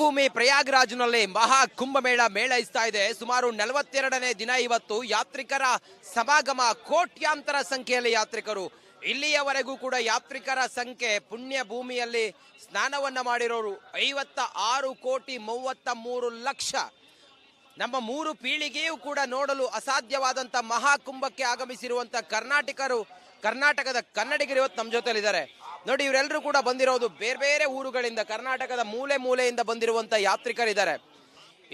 ಪುಣ್ಯಭೂಮಿ ಪ್ರಯಾಗ್ರಾಜ್ನಲ್ಲಿ ಮಹಾ ಕುಂಭಮೇಳ ಮೇಳೈಸ್ತಾ ಇದೆ. ಸುಮಾರು 42ನೇ ದಿನ ಇವತ್ತು. ಯಾತ್ರಿಕರ ಸಮಾಗಮ, ಕೋಟ್ಯಾಂತರ ಸಂಖ್ಯೆಯಲ್ಲಿ ಯಾತ್ರಿಕರು. ಇಲ್ಲಿಯವರೆಗೂ ಕೂಡ ಯಾತ್ರಿಕರ ಸಂಖ್ಯೆ, ಪುಣ್ಯ ಭೂಮಿಯಲ್ಲಿ ಸ್ನಾನವನ್ನ ಮಾಡಿರೋರು 56,33,00,000. ನಮ್ಮ 3 ಪೀಳಿಗೆಯೂ ಕೂಡ ನೋಡಲು ಅಸಾಧ್ಯವಾದಂತ ಮಹಾಕುಂಭಕ್ಕೆ ಆಗಮಿಸಿರುವಂತ ಕರ್ನಾಟಕದ ಕನ್ನಡಿಗರು ಇವತ್ತು ನಮ್ಮ ಜೊತೆಲಿದ್ದಾರೆ. ನೋಡಿ, ಇವರೆಲ್ಲರೂ ಕೂಡ ಬಂದಿರೋದು ಬೇರೆ ಬೇರೆ ಊರುಗಳಿಂದ, ಕರ್ನಾಟಕದ ಮೂಲೆ ಮೂಲೆಯಿಂದ ಬಂದಿರುವಂತ ಯಾತ್ರಿಕರಿದ್ದಾರೆ.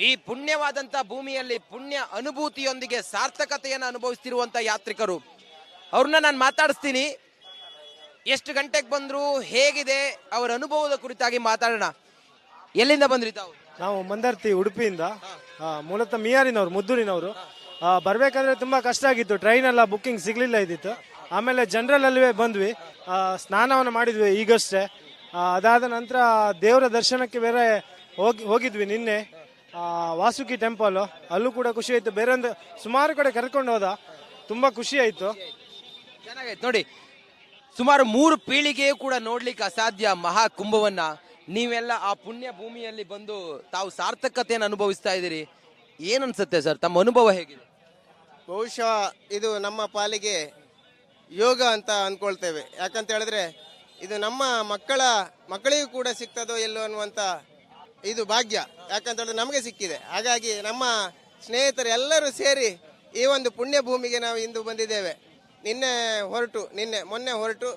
ಈ ಪುಣ್ಯವಾದಂತ ಭೂಮಿಯಲ್ಲಿ ಪುಣ್ಯ ಅನುಭೂತಿಯೊಂದಿಗೆ ಸಾರ್ಥಕತೆಯನ್ನು ಅನುಭವಿಸ್ತಿರುವಂತ ಯಾತ್ರಿಕರು. ಅವ್ರನ್ನ ನಾನು ಮಾತಾಡಿಸ್ತೀನಿ. ಎಷ್ಟು ಗಂಟೆಗೆ ಬಂದ್ರು, ಹೇಗಿದೆ ಅವರ ಅನುಭವದ ಕುರಿತಾಗಿ ಮಾತಾಡೋಣ. ಎಲ್ಲಿಂದ ಬಂದ್ರಿ ತಾವು? ನಾವು ಮಂದರ್ತಿ, ಉಡುಪಿಯಿಂದ. ಮೂಲತಃ ಮಿಯಾರಿನವರು, ಮುದ್ದೂರಿನವರು. ಬರ್ಬೇಕಾದ್ರೆ ತುಂಬಾ ಕಷ್ಟ ಆಗಿತ್ತು, ಟ್ರೈನ್ ಎಲ್ಲ ಬುಕ್ಕಿಂಗ್ ಸಿಗ್ಲಿಲ್ಲ ಇದ್ದಿತ್ತು. ಆಮೇಲೆ ಜನರಲ್ ಅಲ್ಲಿವೇ ಬಂದ್ವಿ, ಸ್ನಾನವನ್ನು ಮಾಡಿದ್ವಿ ಈಗಷ್ಟೇ. ಅದಾದ ನಂತರ ದೇವರ ದರ್ಶನಕ್ಕೆ ಬೇರೆ ಹೋಗಿದ್ವಿ ನಿನ್ನೆ, ವಾಸುಕಿ ಟೆಂಪಲ್. ಅಲ್ಲೂ ಕೂಡ ಖುಷಿ ಆಯ್ತು. ಬೇರೆ ಒಂದು ಸುಮಾರು ಕಡೆ ಕರ್ಕೊಂಡು ಹೋದ, ತುಂಬಾ ಖುಷಿ ಆಯ್ತು. ಚೆನ್ನಾಗೈತೆ ನೋಡಿ. ಸುಮಾರು 3 ಪೀಳಿಗೆಯೂ ಕೂಡ ನೋಡ್ಲಿಕ್ಕೆ ಅಸಾಧ್ಯ ಮಹಾಕುಂಭವನ್ನ. ನೀವೆಲ್ಲ ಆ ಪುಣ್ಯ ಭೂಮಿಯಲ್ಲಿ ಬಂದು ತಾವು ಸಾರ್ಥಕತೆಯನ್ನು ಅನುಭವಿಸ್ತಾ ಇದ್ದೀರಿ. ಏನನ್ಸುತ್ತೆ ಸರ್, ತಮ್ಮ ಅನುಭವ ಹೇಗಿದೆ? ಬಹುಶಃ ಇದು ನಮ್ಮ ಪಾಲಿಗೆ ಯೋಗ ಅಂತ ಅನ್ಕೊಳ್ತೇವೆ. ಯಾಕಂತ ಹೇಳಿದ್ರೆ ಇದು ನಮ್ಮ ಮಕ್ಕಳಿಗೂ ಕೂಡ ಸಿಗ್ತದೋ ಎಲ್ಲೋ ಅನ್ನುವಂಥ ಇದು ಭಾಗ್ಯ. ಯಾಕಂತ ಹೇಳಿದ್ರೆ ನಮಗೆ ಸಿಕ್ಕಿದೆ. ಹಾಗಾಗಿ ನಮ್ಮ ಸ್ನೇಹಿತರು ಎಲ್ಲರೂ ಸೇರಿ ಈ ಒಂದು ಪುಣ್ಯ ಭೂಮಿಗೆ ನಾವು ಇಂದು ಬಂದಿದ್ದೇವೆ. ಮೊನ್ನೆ ಹೊರಟು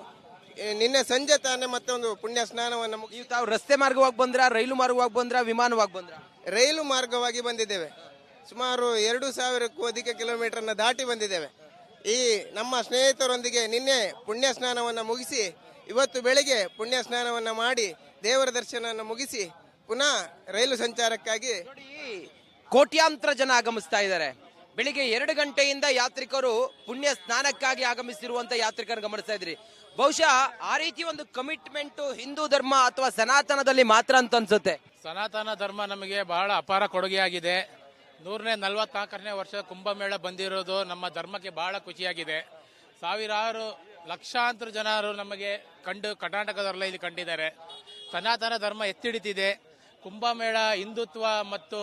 ನಿನ್ನೆ ಸಂಜೆ ತಾನೇ ಮತ್ತೊಂದು ಪುಣ್ಯ ಸ್ನಾನವನ್ನು ನೀವು ತಾವು ರಸ್ತೆ ಮಾರ್ಗವಾಗಿ ಬಂದ್ರಾ, ರೈಲು ಮಾರ್ಗವಾಗಿ ಬಂದ್ರಾ, ವಿಮಾನವಾಗಿ ಬಂದ್ರಾ? ರೈಲು ಮಾರ್ಗವಾಗಿ ಬಂದಿದ್ದೇವೆ. ಸುಮಾರು 2,000ಕ್ಕೂ ಅಧಿಕ ಕಿಲೋಮೀಟರ್ನ ದಾಟಿ ಬಂದಿದ್ದೇವೆ. ಈ ನಮ್ಮ ಸ್ನೇಹಿತರೊಂದಿಗೆ ನಿನ್ನೆ ಪುಣ್ಯ ಸ್ನಾನವನ್ನು ಮುಗಿಸಿ, ಇವತ್ತು ಬೆಳಿಗ್ಗೆ ಪುಣ್ಯ ಸ್ನಾನವನ್ನು ಮಾಡಿ ದೇವರ ದರ್ಶನವನ್ನು ಮುಗಿಸಿ ಪುನಃ ರೈಲು ಸಂಚಾರಕ್ಕಾಗಿ ಕೋಟ್ಯಾಂತರ ಜನ ಆಗಮಿಸ್ತಾ ಇದ್ದಾರೆ. ಬೆಳಿಗ್ಗೆ 2 ಗಂಟೆಯಿಂದ ಯಾತ್ರಿಕರು ಪುಣ್ಯ ಸ್ನಾನಕ್ಕಾಗಿ ಆಗಮಿಸಿರುವಂತ ಯಾತ್ರಿಕರು ಗಮನಿಸ್ತಾ ಇದ್ರಿ. ಬಹುಶಃ ಆ ರೀತಿ ಒಂದು ಕಮಿಟ್ಮೆಂಟ್ ಹಿಂದೂ ಧರ್ಮ ಅಥವಾ ಸನಾತನದಲ್ಲಿ ಮಾತ್ರ ಅಂತ ಅನ್ಸುತ್ತೆ. ಸನಾತನ ಧರ್ಮ ನಮಗೆ ಬಹಳ ಅಪಾರ ಕೊಡುಗೆಯಾಗಿದೆ. 144ನೇ ವರ್ಷ ಕುಂಭಮೇಳ ಬಂದಿರೋದು ನಮ್ಮ ಧರ್ಮಕ್ಕೆ ಬಹಳ ಖುಷಿಯಾಗಿದೆ. ಸಾವಿರಾರು ಲಕ್ಷಾಂತರ ಜನರು ನಮಗೆ ಕರ್ನಾಟಕದವರೆಲ್ಲ ಇಲ್ಲಿ ಕಂಡಿದ್ದಾರೆ. ಸನಾತನ ಧರ್ಮ ಎತ್ತಿಡಿತಿದೆ. ಕುಂಭಮೇಳ ಹಿಂದುತ್ವ ಮತ್ತು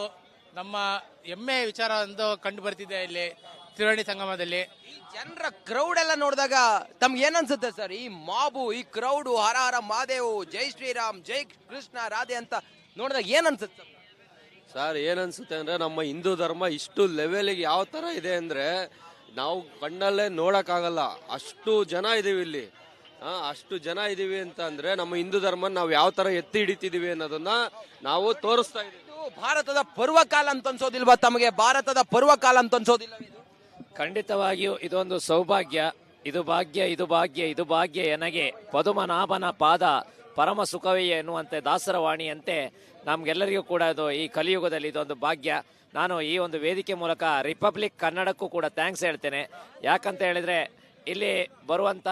ನಮ್ಮ ಹೆಮ್ಮೆಯ ವಿಚಾರ ಎಂದು ಕಂಡು ಬರ್ತಿದೆ ಇಲ್ಲಿ ತ್ರಿವೇಣಿ ಸಂಗಮದಲ್ಲಿ. ಈ ಜನರ ಕ್ರೌಡ್ ಎಲ್ಲ ನೋಡಿದಾಗ ತಮ್ಗೆ ಏನನ್ಸುತ್ತೆ ಸರ್? ಈ ಮಾಬು, ಈ ಕ್ರೌಡು, ಹರ ಹರ ಮಹಾದೇವ್, ಜೈ ಶ್ರೀರಾಮ್, ಜೈ ಕೃಷ್ಣ ರಾಧೆ ಅಂತ ನೋಡಿದಾಗ ಏನನ್ಸುತ್ತೆ ಸರ್? ಏನನ್ಸುತ್ತೆ ಅಂದ್ರೆ ನಮ್ಮ ಹಿಂದೂ ಧರ್ಮ ಇಷ್ಟು ಲೆವೆಲ್ಗೆ ಯಾವ ತರ ಇದೆ ಅಂದ್ರೆ ನಾವು ಕಣ್ಣಲ್ಲೇ ನೋಡಕ್ಕಾಗಲ್ಲ. ಅಷ್ಟು ಜನ ಇದೀವಿ ಇಲ್ಲಿ. ಅಷ್ಟು ಜನ ಇದೀವಿ ಅಂತ ಅಂದ್ರೆ ನಮ್ಮ ಹಿಂದೂ ಧರ್ಮ ನಾವು ಯಾವ ತರ ಎತ್ತಿ ಹಿಡಿತಿದೀವಿ ಅನ್ನೋದನ್ನ ನಾವು ತೋರಿಸ್ತಾ ಇದೀವಿ. ಭಾರತದ ಪರ್ವಕಾಲ ಅಂತ ಅನ್ಸೋದಿಲ್ವಾ ತಮಗೆ? ಭಾರತದ ಪರ್ವಕಾಲ ಅಂತ ಅನ್ಸೋದಿಲ್ಲ? ಖಂಡಿತವಾಗಿಯೂ ಇದೊಂದು ಸೌಭಾಗ್ಯ. ಇದು ಭಾಗ್ಯ, ಇದು ಭಾಗ್ಯ, ಇದು ಭಾಗ್ಯ ಎನಗೆ ಪದುಮನಾಭನ ಪಾದ ಪರಮ ಸುಖವೇ ಎನ್ನುವಂತೆ ದಾಸರವಾಣಿಯಂತೆ ನಮ್ಗೆಲ್ಲರಿಗೂ ಕೂಡ ಇದು ಈ ಕಲಿಯುಗದಲ್ಲಿ ಇದೊಂದು ಭಾಗ್ಯ. ನಾನು ಈ ಒಂದು ವೇದಿಕೆ ಮೂಲಕ ರಿಪಬ್ಲಿಕ್ ಕನ್ನಡಕ್ಕೂ ಕೂಡ ಥ್ಯಾಂಕ್ಸ್ ಹೇಳ್ತೇನೆ. ಯಾಕಂತ ಹೇಳಿದ್ರೆ ಇಲ್ಲಿ ಬರುವಂಥ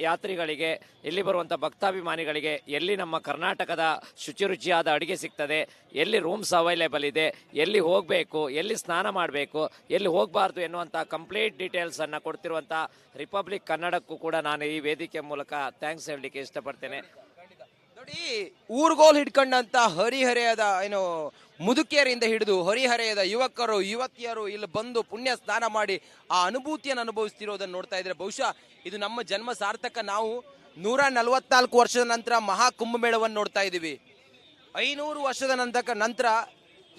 ಯಾತ್ರಿಗಳಿಗೆ, ಇಲ್ಲಿ ಬರುವಂಥ ಭಕ್ತಾಭಿಮಾನಿಗಳಿಗೆ ಎಲ್ಲಿ ನಮ್ಮ ಕರ್ನಾಟಕದ ಶುಚಿರುಚಿಯಾದ ಅಡುಗೆ ಸಿಗ್ತದೆ, ಎಲ್ಲಿ ರೂಮ್ಸ್ ಅವೈಲೇಬಲ್ ಇದೆ, ಎಲ್ಲಿ ಹೋಗಬೇಕು, ಎಲ್ಲಿ ಸ್ನಾನ ಮಾಡಬೇಕು, ಎಲ್ಲಿ ಹೋಗಬಾರ್ದು ಎನ್ನುವಂಥ ಕಂಪ್ಲೀಟ್ ಡೀಟೇಲ್ಸನ್ನು ಕೊಡ್ತಿರುವಂಥ ರಿಪಬ್ಲಿಕ್ ಕನ್ನಡಕ್ಕೂ ಕೂಡ ನಾನು ಈ ವೇದಿಕೆ ಮೂಲಕ ಥ್ಯಾಂಕ್ಸ್ ಹೇಳಲಿಕ್ಕೆ ಇಷ್ಟಪಡ್ತೇನೆ. ನೋಡಿ, ಊರ್ಗೋಲ್ ಹಿಡ್ಕೊಂಡಂತ ಹರಿಹರೆಯದ ಮುದುಕಿಯರಿಂದ ಹಿಡಿದು ಹರಿಹರೆಯದ ಯುವಕರು ಯುವತಿಯರು ಇಲ್ಲಿ ಬಂದು ಪುಣ್ಯ ಸ್ನಾನ ಮಾಡಿ ಆ ಅನುಭೂತಿಯನ್ನು ಅನುಭವಿಸ್ತಿರೋದನ್ನು ನೋಡ್ತಾ ಇದ್ರೆ ಬಹುಶಃ ಇದು ನಮ್ಮ ಜನ್ಮ ಸಾರ್ಥಕ. ನಾವು 144 ವರ್ಷದ ನಂತರ ಮಹಾಕುಂಭಮೇಳವನ್ನು ನೋಡ್ತಾ ಇದ್ದೀವಿ. 500 ವರ್ಷದ ನಂತರ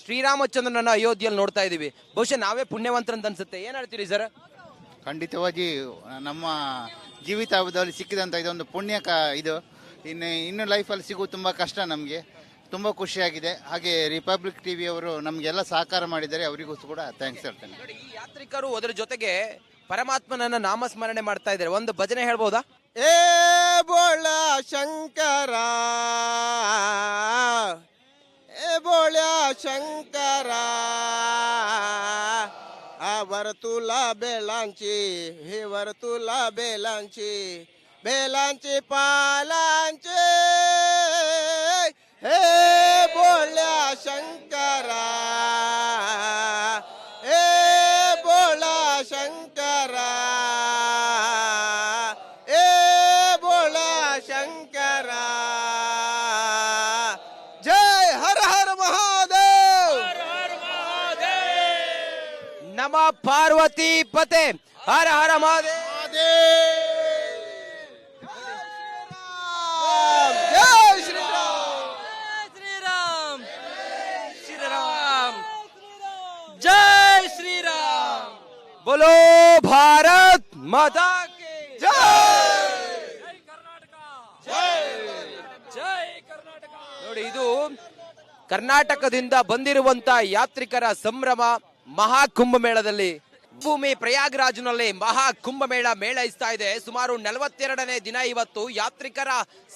ಶ್ರೀರಾಮಚಂದ್ರನ ಅಯೋಧ್ಯೆಯಲ್ಲಿ ನೋಡ್ತಾ ಇದ್ದೀವಿ. ಬಹುಶಃ ನಾವೇ ಪುಣ್ಯವಂತರಂತ ಅನ್ಸುತ್ತೆ. ಏನ್ ಹೇಳ್ತೀರಿ ಸರ್? ಖಂಡಿತವಾಗಿ ನಮ್ಮ ಜೀವಿತಾವಧಿಯಲ್ಲಿ ಸಿಕ್ಕಿದಂಥ ಇದೊಂದು ಪುಣ್ಯ ಇದು ಇನ್ನು ಲೈಫಲ್ಲಿ ಸಿಗೋದು ತುಂಬ ಕಷ್ಟ. ನಮಗೆ ತುಂಬ ಖುಷಿಯಾಗಿದೆ. ಹಾಗೆ ರಿಪಬ್ಲಿಕ್ ಟಿವಿ ಅವರು ನಮಗೆಲ್ಲ ಸಹಕಾರ ಮಾಡಿದ್ದಾರೆ, ಅವರಿಗೂ ಕೂಡ ಥ್ಯಾಂಕ್ಸ್ ಹೇಳ್ತೇನೆ. ಈ ಯಾತ್ರಿಕರು ಅದರ ಜೊತೆಗೆ ಪರಮಾತ್ಮನನ್ನ ನಾಮಸ್ಮರಣೆ ಮಾಡ್ತಾ ಇದ್ದಾರೆ. ಒಂದು ಭಜನೆ ಹೇಳ್ಬೋದಾ? ಏ ಬೋಳ ಶಂಕರ, ಏ ಬೋಳ ಶಂಕರ, वर तुला बेलांची, हे वर तुला बेलांची, बेलांची पालांची, हे बोल्या शंकरा, हे बोला शंकरा, हे बोला शंकरा. जय हर हर ಪಾರ್ವತಿ ಪತೆ ಹರ ಹರ ಮಹಾದೇವ್. ಜೈ ಶ್ರೀರಾಮ್. ಜೈ ಶ್ರೀರಾಮ್. बोलो भारत माता की ನೋಡಿ, ಇದು ಕರ್ನಾಟಕದಿಂದ ಬಂದಿರುವಂತ ಯಾತ್ರಿಕರ ಸಂಭ್ರಮ. ಮಹಾಕುಂಭ ಮೇಳದಲ್ಲಿ ಭೂಮಿ ಪ್ರಯಾಗ್ರಾಜ್ನಲ್ಲಿ ಮಹಾಕುಂಭ ಮೇಳೈಸ್ತಾ ಇದೆ. ಸುಮಾರು 42ನೇ ದಿನ ಇವತ್ತು ಯಾತ್ರಿಕರ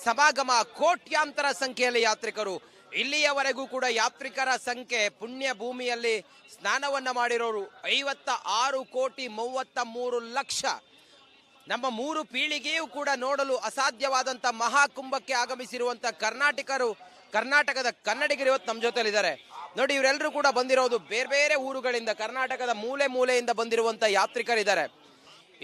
ಸಮಾಗಮ. ಕೋಟ್ಯಾಂತರ ಸಂಖ್ಯೆಯಲ್ಲಿ ಯಾತ್ರಿಕರು. ಇಲ್ಲಿಯವರೆಗೂ ಕೂಡ ಯಾತ್ರಿಕರ ಸಂಖ್ಯೆ ಪುಣ್ಯ ಭೂಮಿಯಲ್ಲಿ ಸ್ನಾನವನ್ನ ಮಾಡಿರೋರು 56,33,00,000. ನಮ್ಮ 3 ಪೀಳಿಗೆಯೂ ಕೂಡ ನೋಡಲು ಅಸಾಧ್ಯವಾದಂತ ಮಹಾಕುಂಭಕ್ಕೆ ಆಗಮಿಸಿರುವಂತ ಕರ್ನಾಟಕದ ಕನ್ನಡಿಗರು ಇವತ್ತು ನಮ್ಮ ಜೊತೆಲಿದ್ದಾರೆ. ನೋಡಿ, ಇವರೆಲ್ಲರೂ ಕೂಡ ಬಂದಿರೋದು ಬೇರೆ ಬೇರೆ ಊರುಗಳಿಂದ, ಕರ್ನಾಟಕದ ಮೂಲೆಯಿಂದ ಬಂದಿರುವಂತ ಯಾತ್ರಿಕರಿದ್ದಾರೆ.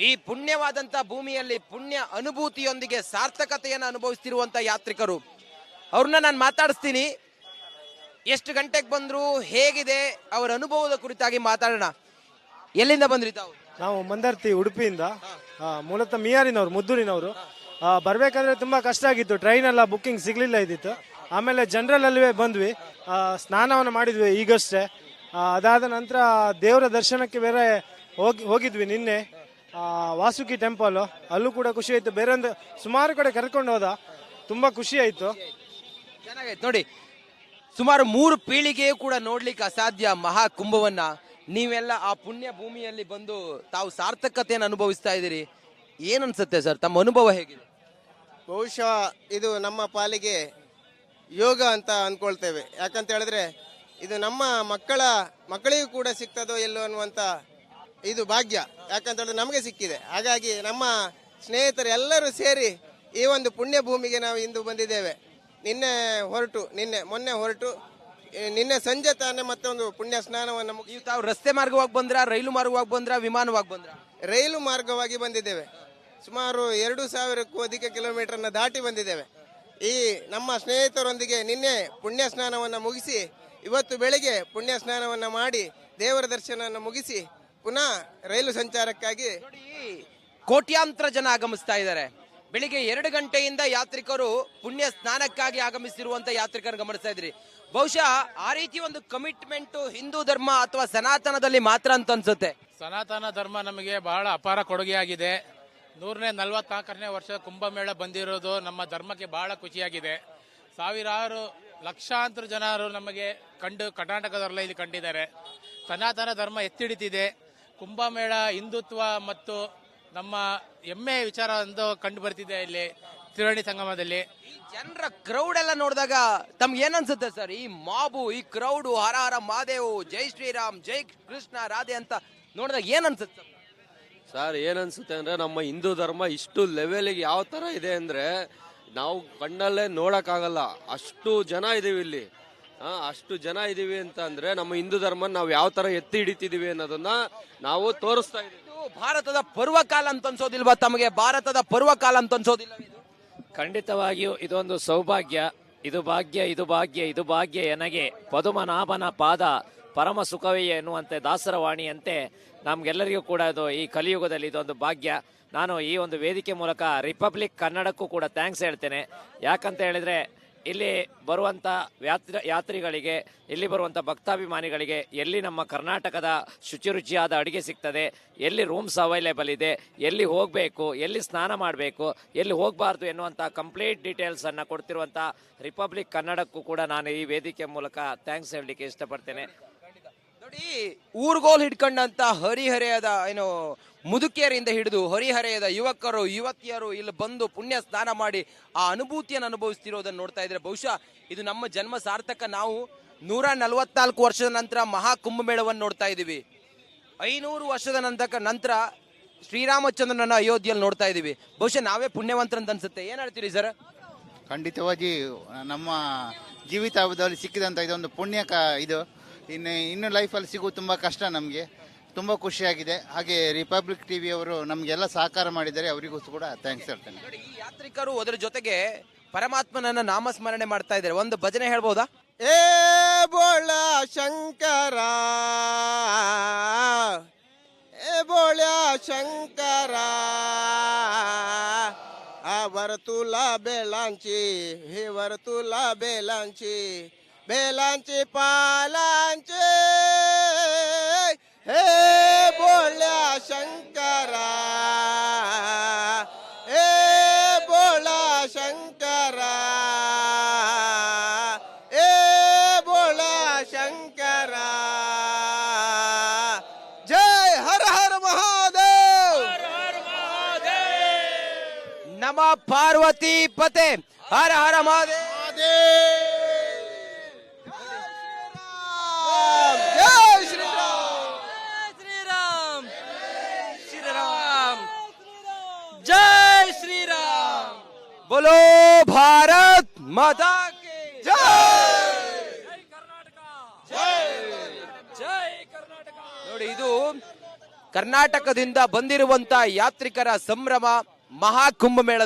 ಈ ಪುಣ್ಯವಾದಂತ ಭೂಮಿಯಲ್ಲಿ ಪುಣ್ಯ ಅನುಭೂತಿಯೊಂದಿಗೆ ಸಾರ್ಥಕತೆಯನ್ನು ಅನುಭವಿಸ್ತಿರುವಂತ ಯಾತ್ರಿಕರು. ಅವ್ರನ್ನ ನಾನು ಮಾತಾಡಿಸ್ತೀನಿ. ಎಷ್ಟು ಗಂಟೆಗೆ ಬಂದ್ರು, ಹೇಗಿದೆ ಅವರ ಅನುಭವದ ಕುರಿತಾಗಿ ಮಾತಾಡೋಣ. ಎಲ್ಲಿಂದ ಬಂದ್ರಿ ತಾವು? ನಾವು ಮಂದರ್ತಿ ಉಡುಪಿಯಿಂದ. ಮೂಲತಃ ಮಿಯಾರಿನವರು, ಮುದ್ದೂರಿನವರು. ಬರ್ಬೇಕಾದ್ರೆ ತುಂಬಾ ಕಷ್ಟ ಆಗಿತ್ತು, ಟ್ರೈನ್ ಎಲ್ಲ ಬುಕ್ಕಿಂಗ್ ಸಿಗ್ಲಿಲ್ಲ ಇದ್ದಿತ್ತು. ಆಮೇಲೆ ಜನರಲ್ ಅಲ್ಲಿವೇ ಬಂದ್ವಿ, ಸ್ನಾನವನ್ನು ಮಾಡಿದ್ವಿ ಈಗಷ್ಟೇ. ಅದಾದ ನಂತರ ದೇವರ ದರ್ಶನಕ್ಕೆ ಬೇರೆ ಹೋಗಿದ್ವಿ ನಿನ್ನೆ, ವಾಸುಕಿ ಟೆಂಪಲ್. ಅಲ್ಲೂ ಕೂಡ ಖುಷಿ ಆಯ್ತು. ಬೇರೆ ಒಂದು ಸುಮಾರು ಕಡೆ ಕರ್ಕೊಂಡು ಹೋದ, ತುಂಬಾ ಖುಷಿ ಆಯ್ತು. ಚೆನ್ನಾಗೈತೆ ನೋಡಿ. ಸುಮಾರು 3 ಪೀಳಿಗೆಯೂ ಕೂಡ ನೋಡ್ಲಿಕ್ಕೆ ಅಸಾಧ್ಯ ಮಹಾಕುಂಭವನ್ನ. ನೀವೆಲ್ಲ ಆ ಪುಣ್ಯ ಭೂಮಿಯಲ್ಲಿ ಬಂದು ತಾವು ಸಾರ್ಥಕತೆಯನ್ನು ಅನುಭವಿಸ್ತಾ ಇದ್ದೀರಿ. ಏನನ್ಸುತ್ತೆ ಸರ್, ತಮ್ಮ ಅನುಭವ ಹೇಗಿದೆ? ಬಹುಶಃ ಇದು ನಮ್ಮ ಪಾಲಿಗೆ ಯೋಗ ಅಂತ ಅಂದ್ಕೊಳ್ತೇವೆ. ಯಾಕಂತ ಹೇಳಿದ್ರೆ ಇದು ನಮ್ಮ ಮಕ್ಕಳಿಗೂ ಕೂಡ ಸಿಗ್ತದೋ ಎಲ್ಲೋ ಅನ್ನುವಂಥ ಇದು ಭಾಗ್ಯ. ಯಾಕಂತ ಹೇಳಿದ್ರೆ ನಮಗೆ ಸಿಕ್ಕಿದೆ. ಹಾಗಾಗಿ ನಮ್ಮ ಸ್ನೇಹಿತರು ಎಲ್ಲರೂ ಸೇರಿ ಈ ಒಂದು ಪುಣ್ಯ ಭೂಮಿಗೆ ನಾವು ಇಂದು ಬಂದಿದ್ದೇವೆ. ಮೊನ್ನೆ ಹೊರಟು ನಿನ್ನೆ ಸಂಜೆ ತಾನೇ ಮತ್ತೊಂದು ಪುಣ್ಯ ಸ್ನಾನವನ್ನು ನೀವು ತಾವು ರಸ್ತೆ ಮಾರ್ಗವಾಗಿ ಬಂದ್ರ, ರೈಲು ಮಾರ್ಗವಾಗಿ ಬಂದ್ರ, ವಿಮಾನವಾಗಿ ಬಂದ್ರ? ರೈಲು ಮಾರ್ಗವಾಗಿ ಬಂದಿದ್ದೇವೆ. ಸುಮಾರು 2,000ಕ್ಕೂ ಅಧಿಕ ಕಿಲೋಮೀಟರ್ನ ದಾಟಿ ಬಂದಿದ್ದೇವೆ. ಈ ನಮ್ಮ ಸ್ನೇಹಿತರೊಂದಿಗೆ ನಿನ್ನೆ ಪುಣ್ಯ ಸ್ನಾನವನ್ನು ಮುಗಿಸಿ ಇವತ್ತು ಬೆಳಿಗ್ಗೆ ಪುಣ್ಯ ಸ್ನಾನವನ್ನು ಮಾಡಿ ದೇವರ ದರ್ಶನವನ್ನು ಮುಗಿಸಿ ಪುನಃ ರೈಲು ಸಂಚಾರಕ್ಕಾಗಿ ಕೋಟ್ಯಾಂತರ ಜನ ಆಗಮಿಸ್ತಾ ಇದ್ದಾರೆ. ಬೆಳಿಗ್ಗೆ 2 ಗಂಟೆಯಿಂದ ಯಾತ್ರಿಕರು ಪುಣ್ಯ ಸ್ನಾನಕ್ಕಾಗಿ ಆಗಮಿಸಿರುವಂತ ಯಾತ್ರಿಕರನ್ನು ಗಮನಿಸ್ತಾ ಇದ್ರಿ. ಬಹುಶಃ ಆ ರೀತಿ ಒಂದು ಕಮಿಟ್ಮೆಂಟ್ ಹಿಂದೂ ಧರ್ಮ ಅಥವಾ ಸನಾತನದಲ್ಲಿ ಮಾತ್ರ ಅಂತ ಅನ್ಸುತ್ತೆ. ಸನಾತನ ಧರ್ಮ ನಮಗೆ ಬಹಳ ಅಪಾರ ಕೊಡುಗೆಯಾಗಿದೆ. 144ನೇ ವರ್ಷ ಕುಂಭಮೇಳ ಬಂದಿರೋದು ನಮ್ಮ ಧರ್ಮಕ್ಕೆ ಬಹಳ ಖುಷಿಯಾಗಿದೆ. ಸಾವಿರಾರು ಲಕ್ಷಾಂತರ ಜನರು ನಮಗೆ ಕರ್ನಾಟಕದವರೆಲ್ಲ ಇಲ್ಲಿ ಕಂಡಿದ್ದಾರೆ. ಸನಾತನ ಧರ್ಮ ಎತ್ತಿಡಿತಿದೆ. ಕುಂಭಮೇಳ ಹಿಂದುತ್ವ ಮತ್ತು ನಮ್ಮ ಹೆಮ್ಮೆ ವಿಚಾರ ಎಂದು ಕಂಡು ಬರ್ತಿದೆ ಇಲ್ಲಿ ತ್ರಿವೇಣಿ ಸಂಗಮದಲ್ಲಿ. ಈ ಜನರ ಕ್ರೌಡ್ ಎಲ್ಲ ನೋಡಿದಾಗ ತಮ್ಗೆ ಏನನ್ಸುತ್ತೆ ಸರ್? ಈ ಮಾಬು, ಈ ಕ್ರೌಡು, ಹರ ಹರ ಮಹಾದೇವ್, ಜೈ ಶ್ರೀರಾಮ್, ಜೈ ಕೃಷ್ಣ ರಾಧೆ ಅಂತ ನೋಡಿದಾಗ ಏನನ್ಸುತ್ತೆ ಸರ್? ಏನನ್ಸುತ್ತೆ ಅಂದ್ರೆ ನಮ್ಮ ಹಿಂದೂ ಧರ್ಮ ಇಷ್ಟು ಲೆವೆಲ್ಗೆ ಯಾವ ತರ ಇದೆ ಅಂದ್ರೆ ನಾವು ಕಣ್ಣಲ್ಲೇ ನೋಡಕ್ಕಾಗಲ್ಲ. ಅಷ್ಟು ಜನ ಇದೀವಿ ಇಲ್ಲಿ. ಅಷ್ಟು ಜನ ಇದೀವಿ ಅಂತ ಅಂದ್ರೆ ನಮ್ಮ ಹಿಂದೂ ಧರ್ಮ ನಾವು ಯಾವ ತರ ಎತ್ತಿ ಹಿಡಿತಿದೀವಿ ಅನ್ನೋದನ್ನ ನಾವು ತೋರಿಸ್ತಾ ಇದೀವಿ. ಭಾರತದ ಪರ್ವಕಾಲ ಅಂತ ಅನ್ಸೋದಿಲ್ವಾ ತಮಗೆ? ಭಾರತದ ಪರ್ವಕಾಲ ಅಂತ ಅನ್ಸೋದಿಲ್ಲ? ಖಂಡಿತವಾಗಿಯೂ ಇದೊಂದು ಸೌಭಾಗ್ಯ. ಇದು ಭಾಗ್ಯ, ಇದು ಭಾಗ್ಯ, ಇದು ಭಾಗ್ಯ ಎನಗೆ ಪದುಮನಾಭನ ಪಾದ ಪರಮ ಸುಖವೇ ಎನ್ನುವಂತೆ ದಾಸರ ವಾಣಿಯಂತೆ ನಮ್ಗೆಲ್ಲರಿಗೂ ಕೂಡ ಇದು ಈ ಕಲಿಯುಗದಲ್ಲಿ ಇದೊಂದು ಭಾಗ್ಯ. ನಾನು ಈ ಒಂದು ವೇದಿಕೆ ಮೂಲಕ ರಿಪಬ್ಲಿಕ್ ಕನ್ನಡಕ್ಕೂ ಕೂಡ ಥ್ಯಾಂಕ್ಸ್ ಹೇಳ್ತೇನೆ. ಯಾಕಂತ ಹೇಳಿದ್ರೆ ಇಲ್ಲಿ ಬರುವಂಥ ಯಾತ್ರಿಗಳಿಗೆ, ಇಲ್ಲಿ ಬರುವಂಥ ಭಕ್ತಾಭಿಮಾನಿಗಳಿಗೆ ಎಲ್ಲಿ ನಮ್ಮ ಕರ್ನಾಟಕದ ಶುಚಿರುಚಿಯಾದ ಅಡುಗೆ ಸಿಗ್ತದೆ, ಎಲ್ಲಿ ರೂಮ್ಸ್ ಅವೈಲೇಬಲ್ ಇದೆ, ಎಲ್ಲಿ ಹೋಗಬೇಕು, ಎಲ್ಲಿ ಸ್ನಾನ ಮಾಡಬೇಕು, ಎಲ್ಲಿ ಹೋಗಬಾರ್ದು ಎನ್ನುವಂಥ ಕಂಪ್ಲೀಟ್ ಡೀಟೇಲ್ಸನ್ನು ಕೊಡ್ತಿರುವಂಥ ರಿಪಬ್ಲಿಕ್ ಕನ್ನಡಕ್ಕೂ ಕೂಡ ನಾನು ಈ ವೇದಿಕೆ ಮೂಲಕ ಥ್ಯಾಂಕ್ಸ್ ಹೇಳಲಿಕ್ಕೆ ಇಷ್ಟಪಡ್ತೇನೆ. ನೋಡಿ, ಊರ್ಗೋಲ್ ಹಿಡ್ಕೊಂಡಂತ ಹರಿಹರೆಯದ ಮುದುಕಿಯರಿಂದ ಹಿಡಿದು ಹರಿಹರೆಯದ ಯುವಕರು ಯುವತಿಯರು ಇಲ್ಲಿ ಬಂದು ಪುಣ್ಯ ಸ್ನಾನ ಮಾಡಿ ಆ ಅನುಭೂತಿಯನ್ನು ಅನುಭವಿಸ್ತಿರೋದನ್ನು ನೋಡ್ತಾ ಇದ್ರೆ ಬಹುಶಃ ಇದು ನಮ್ಮ ಜನ್ಮ ಸಾರ್ಥಕ. ನಾವು 144 ವರ್ಷದ ನಂತರ ಮಹಾಕುಂಭಮೇಳವನ್ನು ನೋಡ್ತಾ ಇದ್ದೀವಿ. 500 ವರ್ಷದ ನಂತರ ಶ್ರೀರಾಮಚಂದ್ರನ ಅಯೋಧ್ಯೆಯಲ್ಲಿ ನೋಡ್ತಾ ಇದ್ದೀವಿ. ಬಹುಶಃ ನಾವೇ ಪುಣ್ಯವಂತರಂತ ಅನ್ಸುತ್ತೆ. ಏನ್ ಹೇಳ್ತೀರಿ ಸರ್? ಖಂಡಿತವಾಗಿ ನಮ್ಮ ಜೀವಿತಾವಧಿಯಲ್ಲಿ ಸಿಕ್ಕಿದಂಥ ಇದೊಂದು ಇದು ಇನ್ನು ಲೈಫಲ್ಲಿ ಸಿಗೋದು ತುಂಬ ಕಷ್ಟ. ನಮಗೆ ತುಂಬ ಖುಷಿಯಾಗಿದೆ. ಹಾಗೆ ರಿಪಬ್ಲಿಕ್ ಟಿವಿ ಅವರು ನಮಗೆಲ್ಲ ಸಹಕಾರ ಮಾಡಿದ್ದಾರೆ, ಅವರಿಗೂ ಕೂಡ ಥ್ಯಾಂಕ್ಸ್ ಹೇಳ್ತೇನೆ. ಈ ಯಾತ್ರಿಕರು ಅದರ ಜೊತೆಗೆ ಪರಮಾತ್ಮನನ್ನ ನಾಮಸ್ಮರಣೆ ಮಾಡ್ತಾ ಇದ್ದಾರೆ. ಒಂದು ಭಜನೆ ಹೇಳ್ಬೋದಾ? ಏ ಬೋಳ ಶಂಕರ पालांची हे वर्तुला बेलांची बेलांची पालांची हे बोल्या शंकरा हे बोला शंकरा हे बोला शंकरा जय हर हर महादेव नमः पार्वती पते हर हर महादेव जय श्री राम जय श्री राम बोलो भारत माता की ನೋಡಿ, ಇದು ಕರ್ನಾಟಕದಿಂದ ಬಂದಿರುವಂತ ಯಾತ್ರಿಕರ ಸಂಭ್ರಮ ಮಹಾಕುಂಭ ಮೇಳ.